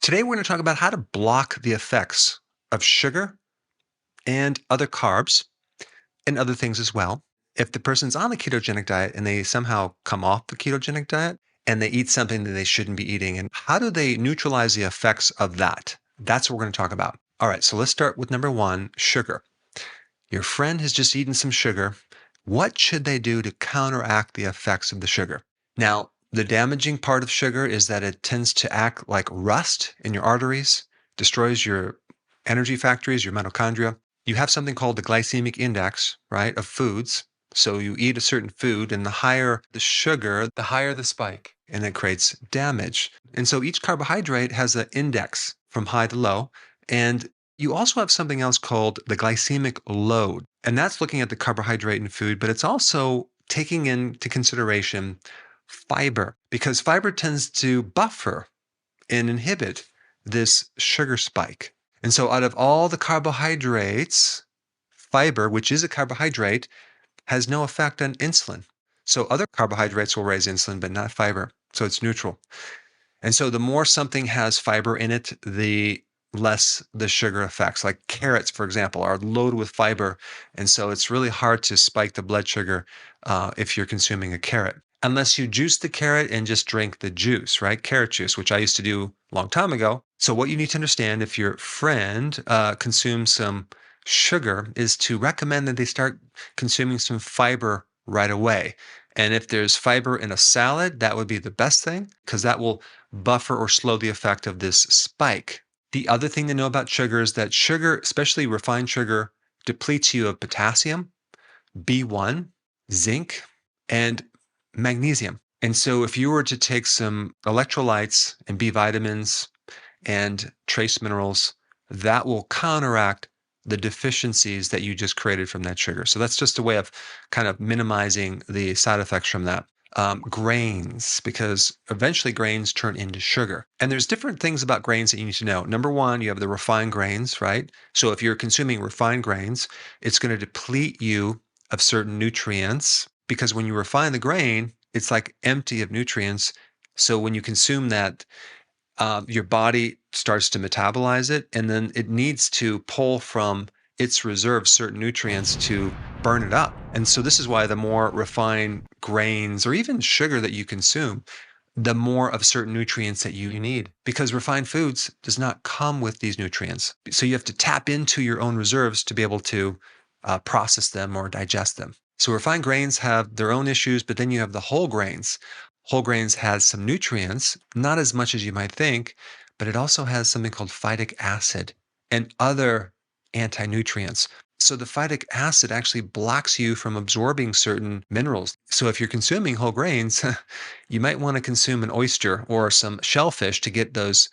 Today, we're going to talk about how to block the effects of sugar and other carbs and other things as well. If the person's on the ketogenic diet and they somehow come off the ketogenic diet and they eat something that they shouldn't be eating, and how do they neutralize the effects of that? That's what we're going to talk about. All right, so let's start with number one, sugar. Your friend has just eaten some sugar. What should they do to counteract the effects of the sugar? Now, the damaging part of sugar is that it tends to act like rust in your arteries, destroys your energy factories, your mitochondria. You have something called the glycemic index, right, of foods. So you eat a certain food, and the higher the sugar, the higher the spike, and it creates damage. And so each carbohydrate has an index from high to low. And you also have something else called the glycemic load. And that's looking at the carbohydrate in food, but it's also taking into consideration fiber, because fiber tends to buffer and inhibit this sugar spike. And so out of all the carbohydrates, fiber, which is a carbohydrate, has no effect on insulin. So other carbohydrates will raise insulin, but not fiber. So it's neutral. And so the more something has fiber in it, the less the sugar effects. Like carrots, for example, are loaded with fiber. And so it's really hard to spike the blood sugar if you're consuming a carrot. Unless you juice the carrot and just drink the juice, right? Carrot juice, which I used to do a long time ago. So what you need to understand if your friend consumes some sugar is to recommend that they start consuming some fiber right away. And if there's fiber in a salad, that would be the best thing, because that will buffer or slow the effect of this spike. The other thing to know about sugar is that sugar, especially refined sugar, depletes you of potassium, B1, zinc, and magnesium. And so if you were to take some electrolytes and B vitamins and trace minerals, that will counteract the deficiencies that you just created from that sugar. So that's just a way of kind of minimizing the side effects from that. Grains, because eventually grains turn into sugar. And there's different things about grains that you need to know. Number one, you have the refined grains, right? So if you're consuming refined grains, it's going to deplete you of certain nutrients, because when you refine the grain, it's like empty of nutrients. So when you consume that, your body starts to metabolize it, and then it needs to pull from its reserves certain nutrients to burn it up. And so this is why the more refined grains or even sugar that you consume, the more of certain nutrients that you need, because refined foods does not come with these nutrients. So you have to tap into your own reserves to be able to process them or digest them. So refined grains have their own issues, but then you have the whole grains. Whole grains has some nutrients, not as much as you might think, but it also has something called phytic acid and other anti-nutrients. So the phytic acid actually blocks you from absorbing certain minerals. So if you're consuming whole grains, you might want to consume an oyster or some shellfish to get those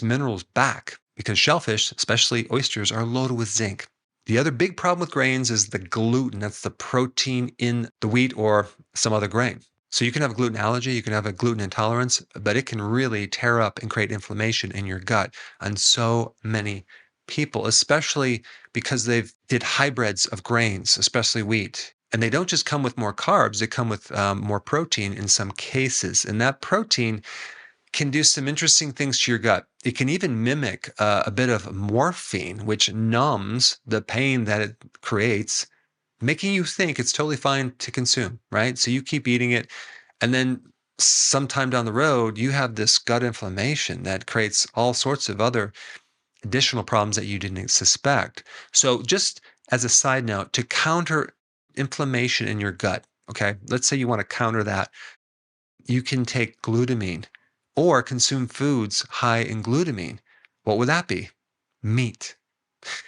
minerals back, because shellfish, especially oysters, are loaded with zinc. The other big problem with grains is the gluten. That's the protein in the wheat or some other grain. So you can have a gluten allergy, you can have a gluten intolerance, but it can really tear up and create inflammation in your gut on so many people, especially because they've did hybrids of grains, especially wheat. And they don't just come with more carbs, they come with more protein in some cases. And that protein can do some interesting things to your gut. It can even mimic a bit of morphine, which numbs the pain that it creates, making you think it's totally fine to consume, right? So you keep eating it, and then sometime down the road, you have this gut inflammation that creates all sorts of other additional problems that you didn't suspect. So just as a side note, to counter inflammation in your gut, okay, let's say you want to counter that, you can take glutamine or consume foods high in glutamine. What would that be? Meat.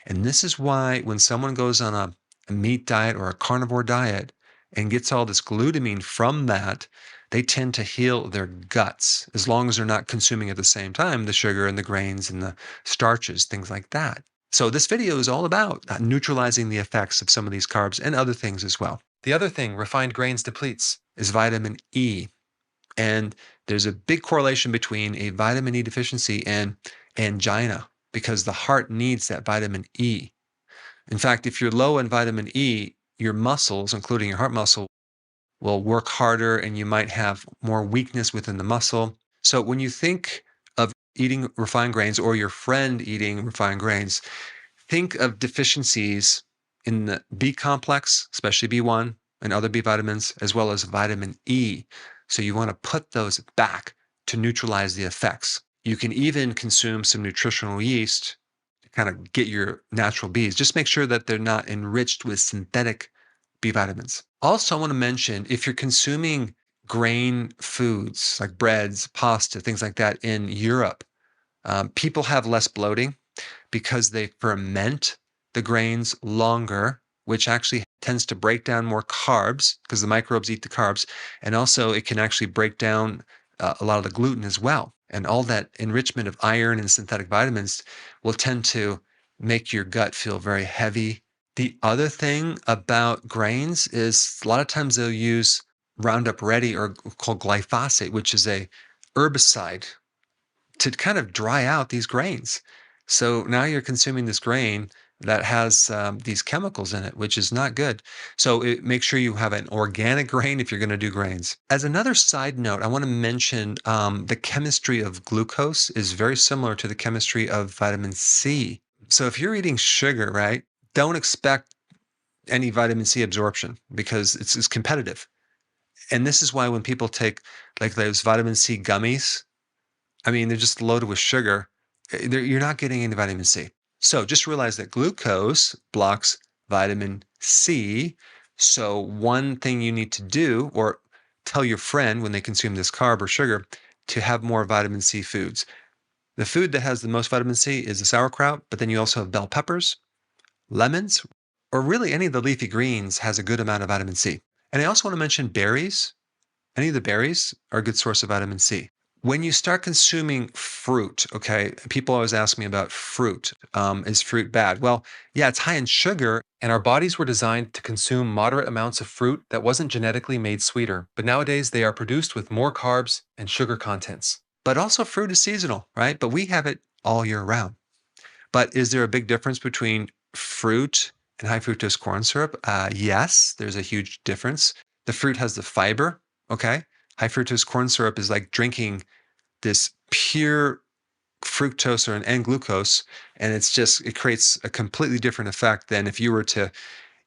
And this is why when someone goes on a meat diet or a carnivore diet and gets all this glutamine from that, they tend to heal their guts, as long as they're not consuming at the same time the sugar and the grains and the starches, things like that. So this video is all about neutralizing the effects of some of these carbs and other things as well. The other thing refined grains depletes is vitamin E. And there's a big correlation between a vitamin E deficiency and angina, because the heart needs that vitamin E. In fact, if you're low in vitamin E, your muscles, including your heart muscle, will work harder and you might have more weakness within the muscle. So when you think of eating refined grains or your friend eating refined grains, think of deficiencies in the B complex, especially B1 and other B vitamins, as well as vitamin E. So you want to put those back to neutralize the effects. You can even consume some nutritional yeast to kind of get your natural Bs. Just make sure that they're not enriched with synthetic B vitamins. Also, I want to mention if you're consuming grain foods like breads, pasta, things like that in Europe, people have less bloating because they ferment the grains longer, which actually tends to break down more carbs because the microbes eat the carbs. And also, it can actually break down a lot of the gluten as well. And all that enrichment of iron and synthetic vitamins will tend to make your gut feel very heavy. The other thing about grains is a lot of times they'll use Roundup Ready or called glyphosate, which is a herbicide to kind of dry out these grains. So now you're consuming this grain that has these chemicals in it, which is not good. So make sure you have an organic grain if you're going to do grains. As another side note, I want to mention the chemistry of glucose is very similar to the chemistry of vitamin C. So if you're eating sugar, right, don't expect any vitamin C absorption because it's competitive. And this is why when people take like those vitamin C gummies, I mean, they're just loaded with sugar. You're not getting any vitamin C. So just realize that glucose blocks vitamin C. So one thing you need to do, or tell your friend when they consume this carb or sugar, to have more vitamin C foods. The food that has the most vitamin C is the sauerkraut, but then you also have bell peppers, lemons, or really any of the leafy greens has a good amount of vitamin C. And I also want to mention berries. Any of the berries are a good source of vitamin C. When you start consuming fruit, okay, people always ask me about fruit. Is fruit bad? Well, yeah, it's high in sugar, and our bodies were designed to consume moderate amounts of fruit that wasn't genetically made sweeter. But nowadays, they are produced with more carbs and sugar contents. But also, fruit is seasonal, right? But we have it all year round. But is there a big difference between fruit and high fructose corn syrup? Yes, there's a huge difference. The fruit has the fiber, okay? High fructose corn syrup is like drinking this pure fructose or an glucose, and it creates a completely different effect than if you were to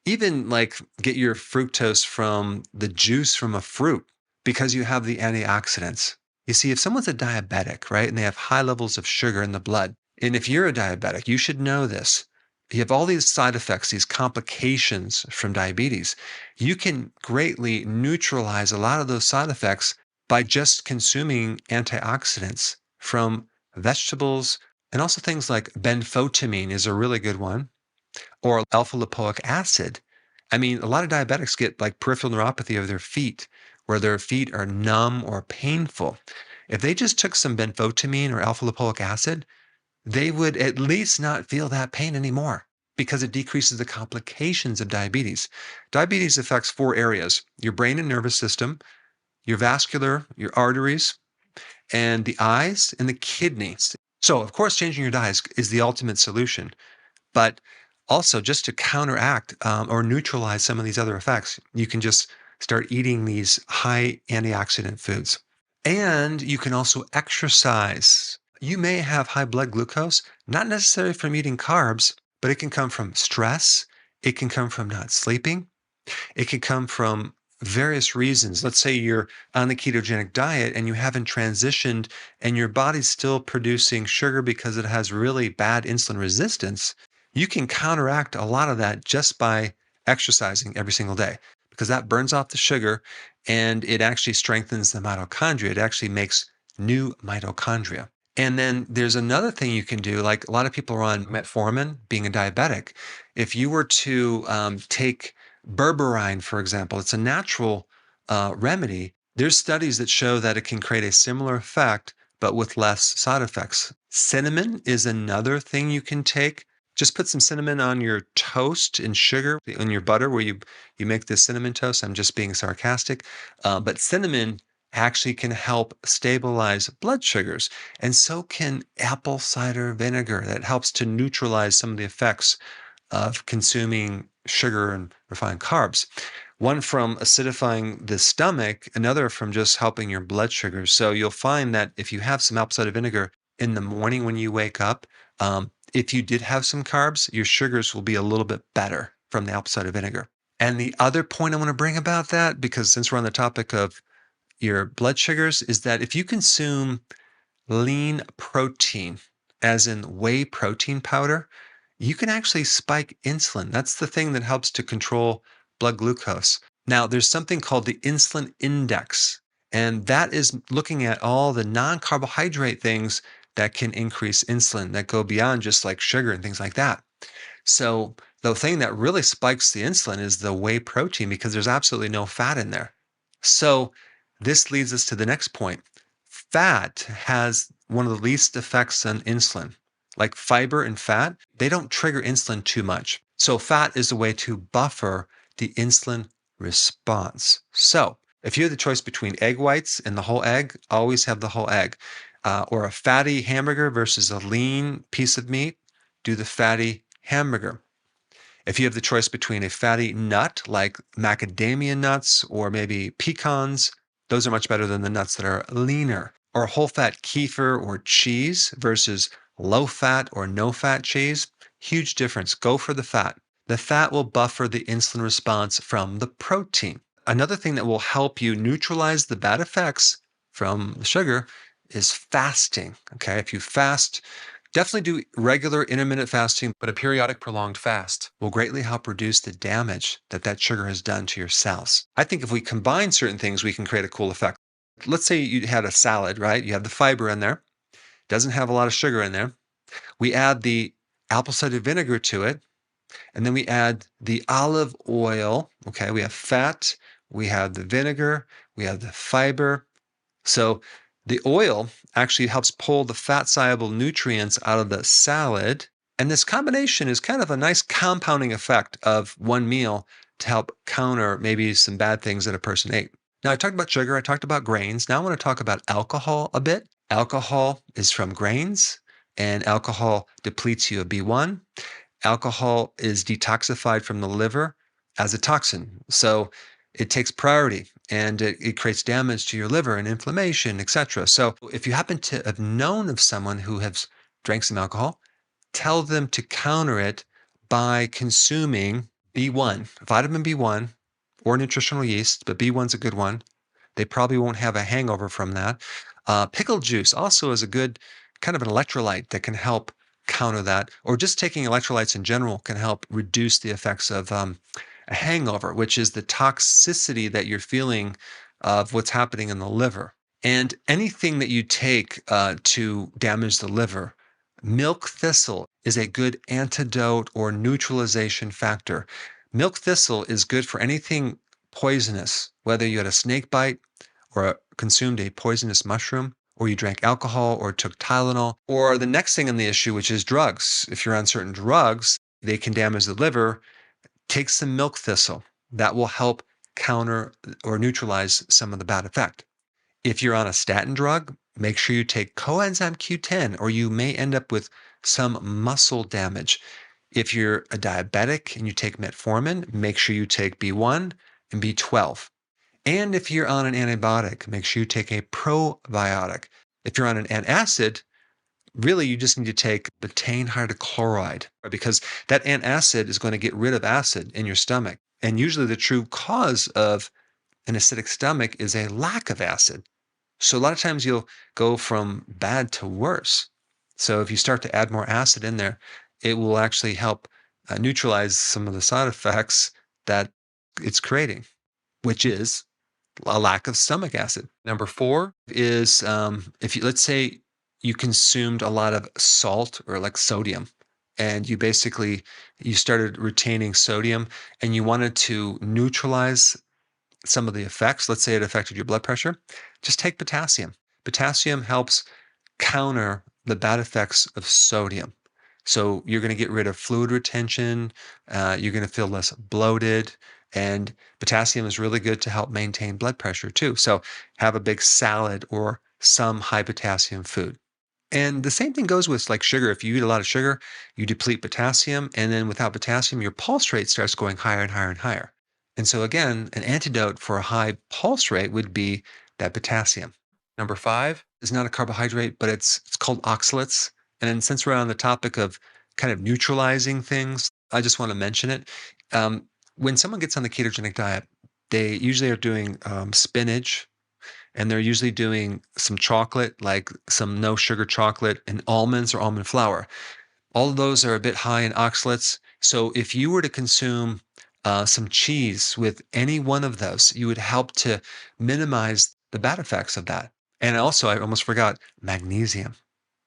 even like get your fructose from the juice from a fruit because you have the antioxidants. You see, if someone's a diabetic, right, and they have high levels of sugar in the blood, and if you're a diabetic, you should know this. You have all these side effects, these complications from diabetes. You can greatly neutralize a lot of those side effects by just consuming antioxidants from vegetables and also things like benfotiamine is a really good one, or alpha-lipoic acid. I mean, a lot of diabetics get like peripheral neuropathy of their feet, where their feet are numb or painful. If they just took some benfotiamine or alpha-lipoic acid, they would at least not feel that pain anymore because it decreases the complications of diabetes. Diabetes affects 4 areas: your brain and nervous system, your vascular, your arteries, and the eyes and the kidneys. So, of course, changing your diet is the ultimate solution. But also, just to counteract or neutralize some of these other effects, you can just start eating these high antioxidant foods. And you can also exercise. You may have high blood glucose, not necessarily from eating carbs, but it can come from stress. It can come from not sleeping. It can come from various reasons. Let's say you're on the ketogenic diet and you haven't transitioned and your body's still producing sugar because it has really bad insulin resistance. You can counteract a lot of that just by exercising every single day because that burns off the sugar and it actually strengthens the mitochondria. It actually makes new mitochondria. And then there's another thing you can do, like a lot of people are on metformin, being a diabetic. If you were to take berberine, for example, it's a natural remedy. There's studies that show that it can create a similar effect, but with less side effects. Cinnamon is another thing you can take. Just put some cinnamon on your toast and sugar in your butter where you make this cinnamon toast. I'm just being sarcastic. But cinnamon actually can help stabilize blood sugars. And so can apple cider vinegar. That helps to neutralize some of the effects of consuming sugar and refined carbs. One from acidifying the stomach, another from just helping your blood sugars. So you'll find that if you have some apple cider vinegar in the morning when you wake up, if you did have some carbs, your sugars will be a little bit better from the apple cider vinegar. And the other point I want to bring about that, because since we're on the topic of your blood sugars, is that if you consume lean protein, as in whey protein powder, you can actually spike insulin. That's the thing that helps to control blood glucose. Now, there's something called the insulin index, and that is looking at all the non-carbohydrate things that can increase insulin that go beyond just like sugar and things like that. So the thing that really spikes the insulin is the whey protein because there's absolutely no fat in there. So this leads us to the next point. Fat has one of the least effects on insulin. Like fiber and fat, they don't trigger insulin too much. So fat is a way to buffer the insulin response. So if you have the choice between egg whites and the whole egg, always have the whole egg. Or a fatty hamburger versus a lean piece of meat, do the fatty hamburger. If you have the choice between a fatty nut like macadamia nuts or maybe pecans, those are much better than the nuts that are leaner. Or whole fat kefir or cheese versus low fat or no fat cheese, huge difference. Go for the fat. The fat will buffer the insulin response from the protein. Another thing that will help you neutralize the bad effects from the sugar is fasting. Okay, if you fast, definitely do regular intermittent fasting, but a periodic prolonged fast will greatly help reduce the damage that sugar has done to your cells. I think if we combine certain things, we can create a cool effect. Let's say you had a salad, right? You have the fiber in there, doesn't have a lot of sugar in there. We add the apple cider vinegar to it, and then we add the olive oil. Okay, we have fat, we have the vinegar, we have the fiber. So the oil actually helps pull the fat-soluble nutrients out of the salad. And this combination is kind of a nice compounding effect of one meal to help counter maybe some bad things that a person ate. Now, I talked about sugar, I talked about grains. Now I want to talk about alcohol a bit. Alcohol is from grains, and alcohol depletes you of B1. Alcohol is detoxified from the liver as a toxin. So it takes priority and it creates damage to your liver and inflammation, etc. So if you happen to have known of someone who has drank some alcohol, tell them to counter it by consuming B1, vitamin B1 or nutritional yeast, but B1's a good one. They probably won't have a hangover from that. Pickle juice also is a good kind of an electrolyte that can help counter that, or just taking electrolytes in general can help reduce the effects of a hangover, which is the toxicity that you're feeling of what's happening in the liver. And anything that you take to damage the liver, milk thistle is a good antidote or neutralization factor. Milk thistle is good for anything poisonous, whether you had a snake bite or consumed a poisonous mushroom, or you drank alcohol or took Tylenol, or the next thing on the issue, which is drugs. If you're on certain drugs, they can damage the liver. Take some milk thistle. That will help counter or neutralize some of the bad effect. If you're on a statin drug, make sure you take coenzyme Q10, or you may end up with some muscle damage. If you're a diabetic and you take metformin, make sure you take B1 and B12. And if you're on an antibiotic, make sure you take a probiotic. If you're on an antacid, really you just need to take betaine hydrochloride because that antacid is going to get rid of acid in your stomach. And usually the true cause of an acidic stomach is a lack of acid. So a lot of times you'll go from bad to worse. So if you start to add more acid in there, it will actually help neutralize some of the side effects that it's creating, which is a lack of stomach acid. Number 4 is if you, let's say you consumed a lot of salt or like sodium, and you started retaining sodium and you wanted to neutralize some of the effects. Let's say it affected your blood pressure. Just take potassium. Potassium helps counter the bad effects of sodium. So you're going to get rid of fluid retention. You're going to feel less bloated. And potassium is really good to help maintain blood pressure too. So have a big salad or some high potassium food. And the same thing goes with like sugar. If you eat a lot of sugar, you deplete potassium. And then without potassium, your pulse rate starts going higher and higher and higher. And so again, an antidote for a high pulse rate would be that potassium. Number 5 is not a carbohydrate, but it's called oxalates. And then since we're on the topic of kind of neutralizing things, I just want to mention it. When someone gets on the ketogenic diet, they usually are doing spinach, and they're usually doing some chocolate, like some no sugar chocolate, and almonds or almond flour. All of those are a bit high in oxalates. So if you were to consume some cheese with any one of those, you would help to minimize the bad effects of that. And also, I almost forgot magnesium.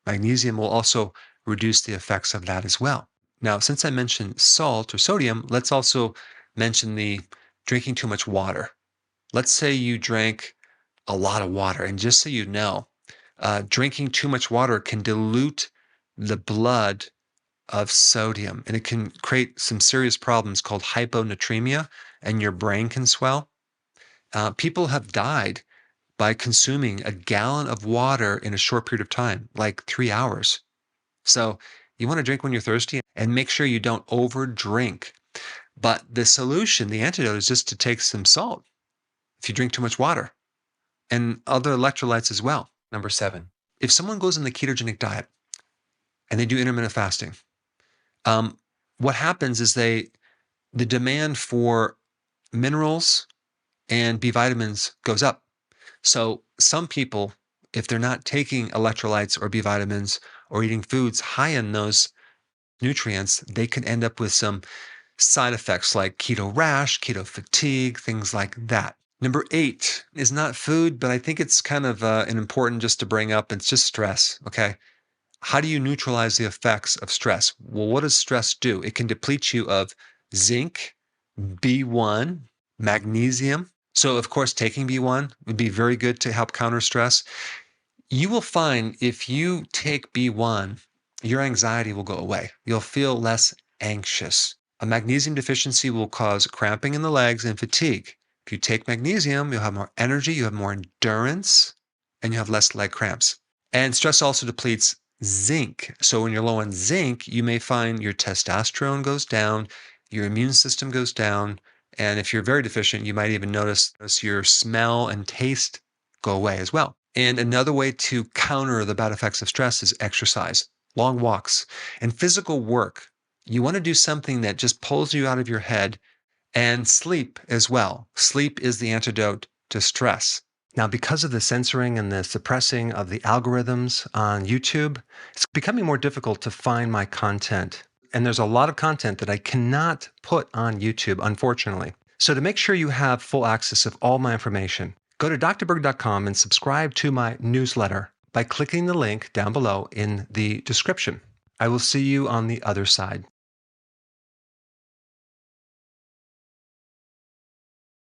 Magnesium will also reduce the effects of that as well. Now, since I mentioned salt or sodium, let's also mention the drinking too much water. Let's say you drank a lot of water, and just so you know, drinking too much water can dilute the blood of sodium, and it can create some serious problems called hyponatremia, and your brain can swell. People have died by consuming a gallon of water in a short period of time, like 3 hours. So you want to drink when you're thirsty and make sure you don't overdrink. But the solution, the antidote, is just to take some salt if you drink too much water and other electrolytes as well. Number 7, if someone goes on the ketogenic diet and they do intermittent fasting, what happens is the demand for minerals and B vitamins goes up. So some people, if they're not taking electrolytes or B vitamins or eating foods high in those nutrients, they can end up with some side effects like keto rash, keto fatigue, things like that. Number 8 is not food, but I think it's kind of an important just to bring up. It's just stress. Okay. How do you neutralize the effects of stress? Well, what does stress do? It can deplete you of zinc, B1, magnesium. So, of course, taking B1 would be very good to help counter stress. You will find if you take B1, your anxiety will go away. You'll feel less anxious. A magnesium deficiency will cause cramping in the legs and fatigue. If you take magnesium, you'll have more energy, you have more endurance, and you have less leg cramps. And stress also depletes zinc. So when you're low on zinc, you may find your testosterone goes down, your immune system goes down, and if you're very deficient, you might even notice your smell and taste go away as well. And another way to counter the bad effects of stress is exercise, long walks, and physical work. You want to do something that just pulls you out of your head, and sleep as well. Sleep is the antidote to stress. Now, because of the censoring and the suppressing of the algorithms on YouTube, it's becoming more difficult to find my content. And there's a lot of content that I cannot put on YouTube, unfortunately. So to make sure you have full access of all my information, go to drberg.com and subscribe to my newsletter by clicking the link down below in the description. I will see you on the other side.